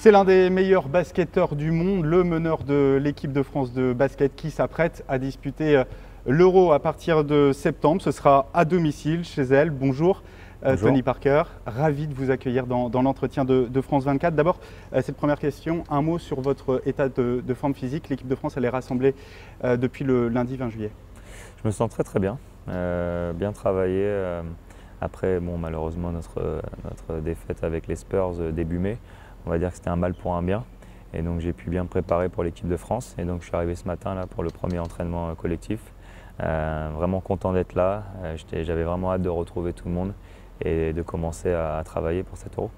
C'est l'un des meilleurs basketteurs du monde, le meneur de l'équipe de France de basket qui s'apprête à disputer l'Euro à partir de septembre. Ce sera à domicile chez elle. Bonjour, Bonjour. Tony Parker, ravi de vous accueillir dans l'entretien de France 24. D'abord, cette première question, un mot sur votre état de forme physique. L'équipe de France, elle est rassemblée depuis le lundi 20 juillet. Je me sens très bien, bien travaillé. Après, malheureusement, notre défaite avec les Spurs début mai, on va dire que c'était un mal pour un bien. Et donc j'ai pu bien me préparer pour l'équipe de France. Et donc je suis arrivé ce matin là pour le premier entraînement collectif. Vraiment content d'être là. J'avais vraiment hâte de retrouver tout le monde et de commencer à travailler pour cet Euro.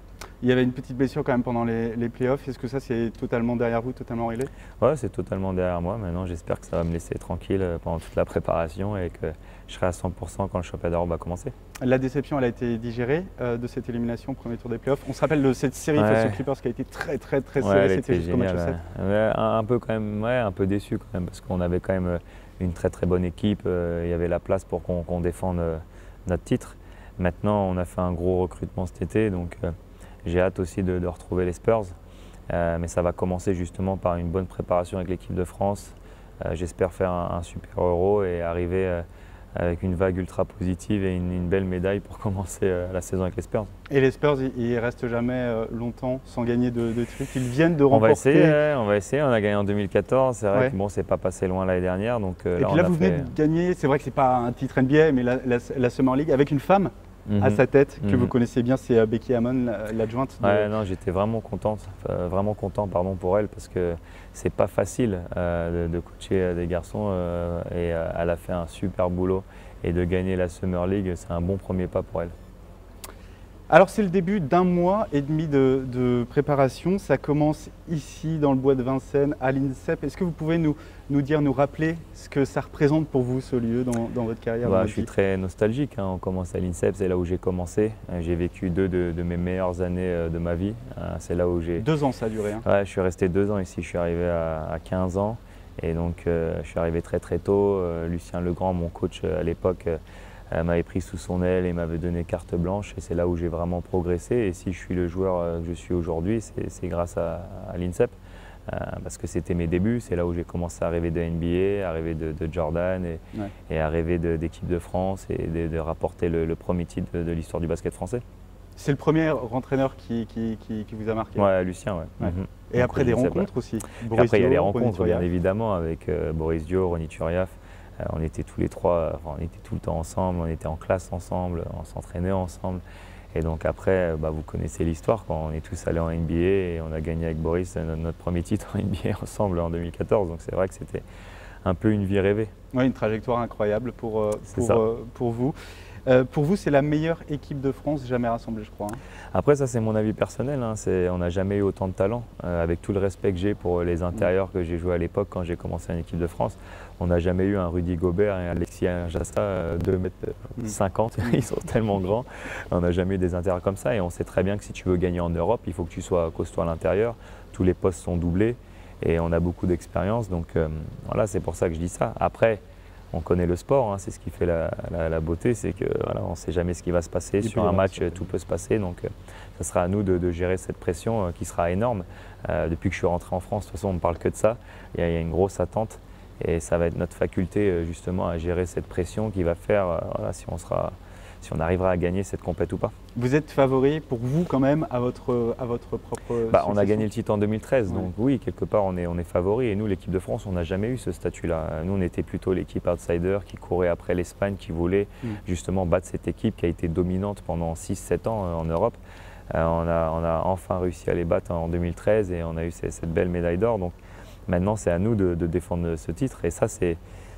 Il y avait une petite blessure quand même pendant les playoffs. Est-ce que ça c'est totalement derrière vous, totalement réglé? Ouais, c'est totalement derrière moi. Maintenant, j'espère que ça va me laisser tranquille pendant toute la préparation et que je serai à 100% quand le championnat d'Europe va commencer. La déception, elle a été digérée de cette élimination au premier tour des playoffs. On se rappelle de cette série face aux Clippers qui a été très serrée. C'était jusqu'au match 7. Un peu quand même, un peu déçu quand même parce qu'on avait quand même une très bonne équipe. Il y avait la place pour qu'on défende notre titre. Maintenant, on a fait un gros recrutement cet été, donc j'ai hâte aussi de retrouver les Spurs. Mais ça va commencer justement par une bonne préparation avec l'équipe de France. J'espère faire un super Euro et arriver avec une vague ultra positive et une belle médaille pour commencer la saison avec les Spurs. Et les Spurs, ils ne restent jamais longtemps sans gagner de trucs. Ils viennent de remporter. On va essayer. On a gagné en 2014. C'est vrai que bon, c'est pas passé loin l'année dernière. Donc, et puis là, vous venez de gagner. C'est vrai que c'est pas un titre NBA, mais la Summer League avec une femme à sa tête que vous connaissez bien, c'est Becky Hammon, l'adjointe. Non, j'étais vraiment content pour elle parce que c'est pas facile de coacher des garçons et elle a fait un super boulot et de gagner la Summer League, c'est un bon premier pas pour elle. Alors c'est le début d'un mois et demi de préparation, ça commence ici dans le bois de Vincennes à l'INSEP. Est-ce que vous pouvez nous rappeler ce que ça représente pour vous ce lieu dans votre carrière? Je suis très nostalgique, on commence à l'INSEP, c'est là où j'ai commencé. J'ai vécu deux de mes meilleures années de ma vie. C'est là où j'ai… 2 ans ça a duré. Ouais, je suis resté 2 ans ici, je suis arrivé à 15 ans et donc je suis arrivé très tôt. Lucien Legrand, mon coach à l'époque, m'avait pris sous son aile et m'avait donné carte blanche et c'est là où j'ai vraiment progressé. Et si je suis le joueur que je suis aujourd'hui, c'est grâce à l'INSEP parce que c'était mes débuts, c'est là où j'ai commencé à rêver de NBA, à rêver de Jordan et à rêver d'équipe de France et de rapporter le premier titre de l'histoire du basket français. C'est le premier entraîneur qui vous a marqué? Ouais, Lucien, ouais. Et donc, après des rencontres aussi? Après il y a les rencontres bien évidemment avec Boris Dio, Ronny Turiaf. On était tous les trois, on était tout le temps ensemble, on était en classe ensemble, on s'entraînait ensemble. Et donc après, vous connaissez l'histoire, quand on est tous allés en NBA et on a gagné avec Boris notre premier titre en NBA ensemble en 2014. Donc c'est vrai que c'était un peu une vie rêvée. Oui, une trajectoire incroyable pour vous. Pour vous, c'est la meilleure équipe de France jamais rassemblée, je crois. Après, ça, c'est mon avis personnel. On n'a jamais eu autant de talent. Avec tout le respect que j'ai pour les intérieurs que j'ai joué à l'époque quand j'ai commencé en équipe de France, on n'a jamais eu un Rudy Gobert et un Alexis Jassa 2,50 m. Ils sont tellement grands. On n'a jamais eu des intérieurs comme ça. Et on sait très bien que si tu veux gagner en Europe, il faut que tu sois costaud à l'intérieur. Tous les postes sont doublés et on a beaucoup d'expérience. Donc voilà, c'est pour ça que je dis ça. Après, on connaît le sport, c'est ce qui fait la beauté, c'est qu'on ne sait jamais ce qui va se passer. Sur un match, tout peut se passer, donc ça sera à nous de gérer cette pression qui sera énorme. Depuis que je suis rentré en France, de toute façon, on ne parle que de ça. Il y a une grosse attente et ça va être notre faculté justement à gérer cette pression qui va faire si on arrivera à gagner cette compète ou pas. Vous êtes favori pour vous quand même à votre propre on a gagné le titre en 2013, donc oui, quelque part on est favori. Et nous, l'équipe de France, on n'a jamais eu ce statut-là. Nous, on était plutôt l'équipe outsider qui courait après l'Espagne, qui voulait justement battre cette équipe qui a été dominante pendant 6-7 ans en Europe. On a enfin réussi à les battre en 2013 et on a eu cette belle médaille d'or. Donc maintenant, c'est à nous de défendre ce titre. Et ça,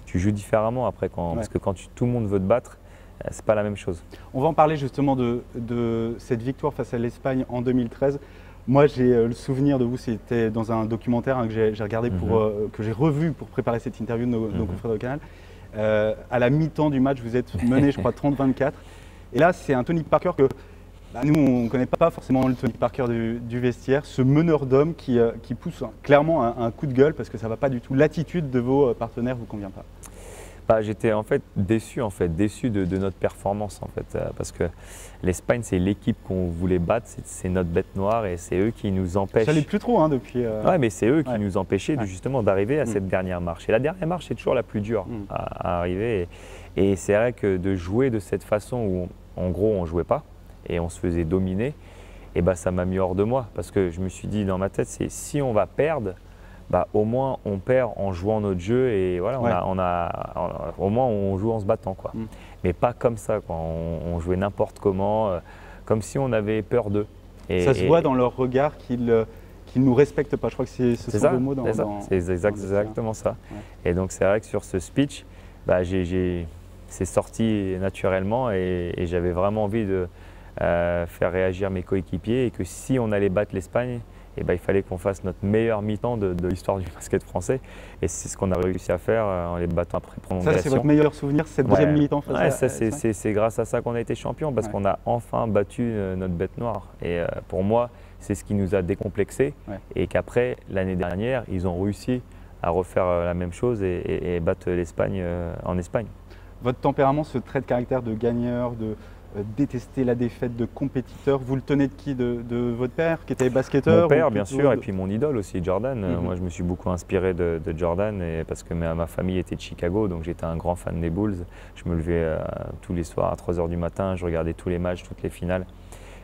tu joues différemment après, parce que quand tout le monde veut te battre, c'est pas la même chose. On va en parler justement de cette victoire face à l'Espagne en 2013. Moi, j'ai le souvenir de vous, c'était dans un documentaire que j'ai regardé, que j'ai revu pour préparer cette interview de nos confrères de Canal. À la mi-temps du match, vous êtes mené, je crois, 30-24. Et là, c'est un Tony Parker que nous, on ne connaît pas forcément le Tony Parker du vestiaire, ce meneur d'hommes qui pousse clairement un coup de gueule parce que ça ne va pas du tout. L'attitude de vos partenaires ne vous convient pas. J'étais en fait déçu de notre performance en fait, parce que l'Espagne c'est l'équipe qu'on voulait battre, c'est notre bête noire et c'est eux qui nous empêchent. Ça n'allait plus trop depuis. Ouais, mais c'est eux qui nous empêchaient justement d'arriver à cette dernière marche. Et la dernière marche c'est toujours la plus dure à arriver. Et c'est vrai que de jouer de cette façon où en gros on jouait pas et on se faisait dominer, et ça m'a mis hors de moi parce que je me suis dit dans ma tête c'est si on va perdre. Au moins on perd en jouant notre jeu et voilà, au moins on joue en se battant quoi. Mais pas comme ça quoi. On jouait n'importe comment, comme si on avait peur d'eux. Ça se voit dans leur regard qu'ils ne nous respectent pas. Je crois que ce sont le mot c'est exactement ça. Ouais. Et donc c'est vrai que sur ce speech, c'est sorti naturellement et j'avais vraiment envie de faire réagir mes coéquipiers et que si on allait battre l'Espagne, il fallait qu'on fasse notre meilleur mi-temps de l'histoire du basket français. Et c'est ce qu'on a réussi à faire en les battant après prolongation. Ça, c'est votre meilleur souvenir, cette deuxième mi-temps c'est grâce à ça qu'on a été champion, parce qu'on a enfin battu notre bête noire. Et pour moi, c'est ce qui nous a décomplexés. Et qu'après, l'année dernière, ils ont réussi à refaire la même chose et battre l'Espagne en Espagne. Votre tempérament, ce trait de caractère de gagneur, de détester la défaite, de compétiteur, vous le tenez de qui, de votre père qui était basketteur? Mon père bien sûr, et puis mon idole aussi, Jordan. Moi je me suis beaucoup inspiré de Jordan parce que ma famille était de Chicago, donc j'étais un grand fan des Bulls. Je me levais tous les soirs à 3 h du matin, je regardais tous les matchs, toutes les finales.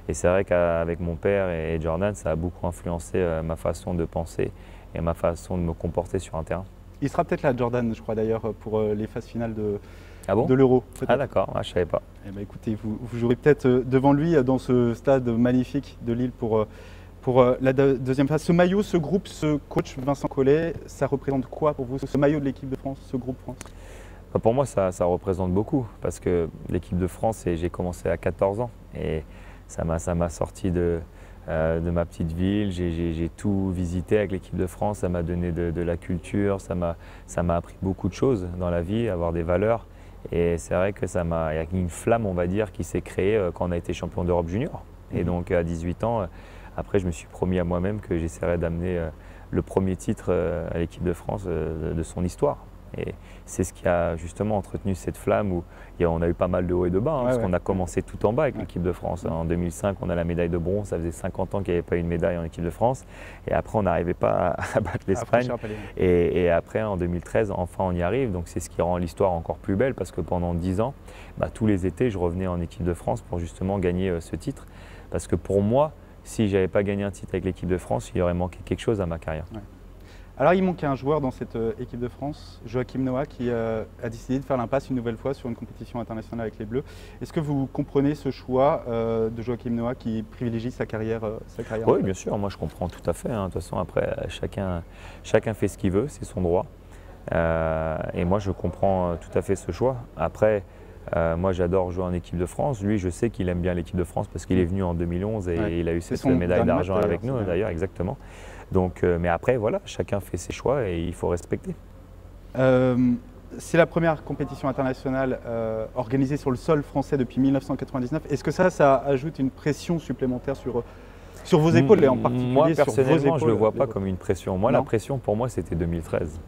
Et c'est vrai qu'avec mon père et Jordan, ça a beaucoup influencé ma façon de penser et ma façon de me comporter sur un terrain. Il sera peut-être là, Jordan, je crois d'ailleurs, pour les phases finales de de l'Euro. Ah d'accord, je ne savais pas. Écoutez, vous jouerez peut-être devant lui dans ce stade magnifique de Lille pour la deuxième phase. Ce maillot, ce groupe, ce coach Vincent Collet, ça représente quoi pour vous, ce maillot de l'équipe de France, ce groupe France? Pour moi, ça représente beaucoup parce que l'équipe de France, j'ai commencé à 14 ans et ça m'a sorti de ma petite ville. J'ai tout visité avec l'équipe de France, ça m'a donné de la culture, ça m'a appris beaucoup de choses dans la vie, avoir des valeurs. Et c'est vrai que il y a une flamme, on va dire, qui s'est créée quand on a été champion d'Europe junior. Et donc à 18 ans, après je me suis promis à moi-même que j'essaierais d'amener le premier titre à l'équipe de France de son histoire. Et c'est ce qui a justement entretenu cette flamme où on a eu pas mal de hauts et de bas, parce qu'on a commencé tout en bas avec l'équipe de France. En 2005, on a la médaille de bronze, ça faisait 50 ans qu'il n'y avait pas eu une médaille en équipe de France. Et après, on n'arrivait pas à battre l'Espagne. Et après, en 2013, enfin, on y arrive. Donc c'est ce qui rend l'histoire encore plus belle, parce que pendant 10 ans, tous les étés, je revenais en équipe de France pour justement gagner ce titre. Parce que pour moi, si je n'avais pas gagné un titre avec l'équipe de France, il y aurait manqué quelque chose à ma carrière. Alors il manquait un joueur dans cette équipe de France, Joachim Noah, qui a décidé de faire l'impasse une nouvelle fois sur une compétition internationale avec les Bleus. Est-ce que vous comprenez ce choix de Joachim Noah qui privilégie sa carrière Oui, bien sûr, moi je comprends tout à fait. De toute façon, après, chacun fait ce qu'il veut, c'est son droit. Et moi je comprends tout à fait ce choix. Après, moi j'adore jouer en équipe de France. Lui, je sais qu'il aime bien l'équipe de France parce qu'il est venu en 2011 et il a eu cette médaille d'argent avec nous d'ailleurs, exactement. Donc, mais après, voilà, chacun fait ses choix et il faut respecter. C'est la première compétition internationale organisée sur le sol français depuis 1999. Est-ce que ça ajoute une pression supplémentaire sur vos épaules et en particulier moi, sur vos épaules? personnellement, je ne le vois pas comme une pression. Moi, la pression, pour moi, c'était 2013.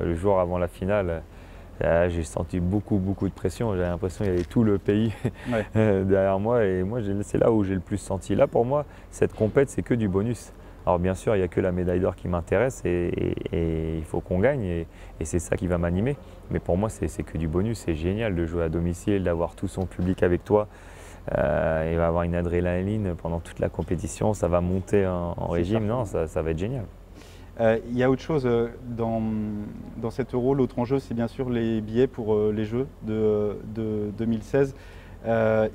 Le jour avant la finale, j'ai senti beaucoup de pression. J'avais l'impression qu'il y avait tout le pays derrière moi. Et moi, c'est là où j'ai le plus senti. Là, pour moi, cette compète, c'est que du bonus. Alors bien sûr, il n'y a que la médaille d'or qui m'intéresse et il faut qu'on gagne et c'est ça qui va m'animer. Mais pour moi, c'est que du bonus. C'est génial de jouer à domicile, d'avoir tout son public avec toi. Il va avoir une adrénaline pendant toute la compétition. Ça va monter en régime. Non, ça va être génial. Il y a autre chose dans cet Euro. L'autre enjeu, c'est bien sûr les billets pour les Jeux de 2016.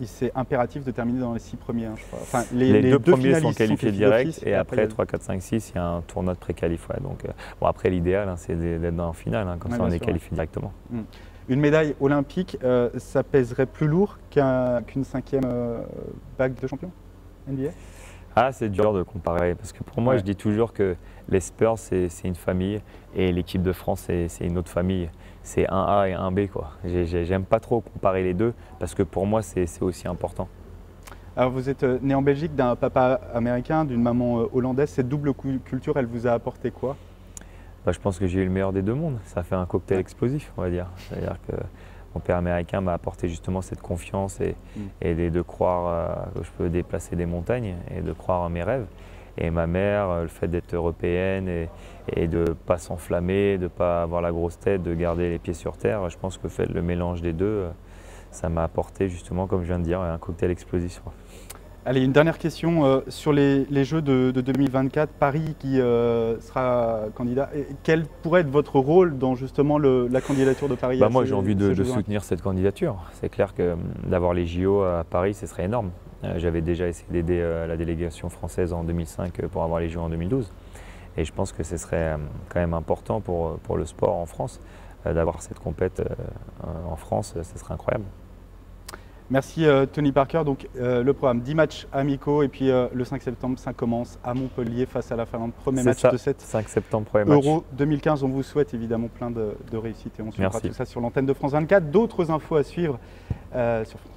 C'est impératif de terminer dans les 6 premiers, je crois. Enfin, les deux premiers sont qualifiés direct et après 3, 4, 5, 6, il y a un tournoi de pré-qualif. Donc, après, l'idéal, c'est d'être en finale, comme ça on est qualifié directement. Une médaille olympique, ça pèserait plus lourd qu'une 5e bague de champion NBA? C'est dur de comparer parce que pour moi, je dis toujours que les Spurs, c'est une famille et l'équipe de France, c'est une autre famille. C'est un A et un B, quoi. J'aime pas trop comparer les deux parce que pour moi, c'est aussi important. Alors vous êtes né en Belgique d'un papa américain, d'une maman hollandaise. Cette double culture, elle vous a apporté quoi? Je pense que j'ai eu le meilleur des deux mondes. Ça fait un cocktail explosif, on va dire. C'est-à-dire que mon père américain m'a apporté justement cette confiance et de croire que je peux déplacer des montagnes et de croire en mes rêves. Et ma mère, le fait d'être européenne et de ne pas s'enflammer, de ne pas avoir la grosse tête, de garder les pieds sur terre, je pense que le mélange des deux, ça m'a apporté justement, comme je viens de dire, un cocktail explosif. Allez, une dernière question sur les Jeux de 2024, Paris qui sera candidat. Quel pourrait être votre rôle dans justement la candidature de Paris? Moi, j'ai envie de soutenir cette candidature. C'est clair que d'avoir les JO à Paris, ce serait énorme. J'avais déjà essayé d'aider la délégation française en 2005 pour avoir les JO en 2012. Et je pense que ce serait quand même important pour le sport en France d'avoir cette compète en France. Ce serait incroyable. Merci Tony Parker. Donc le programme 10 matchs amicaux et puis le 5 septembre ça commence à Montpellier face à la Finlande. Premier match de cette 5 septembre, premier match. Euro 2015. On vous souhaite évidemment plein de réussite et on suivra Merci. tout ça sur l'antenne de France 24. D'autres infos à suivre sur France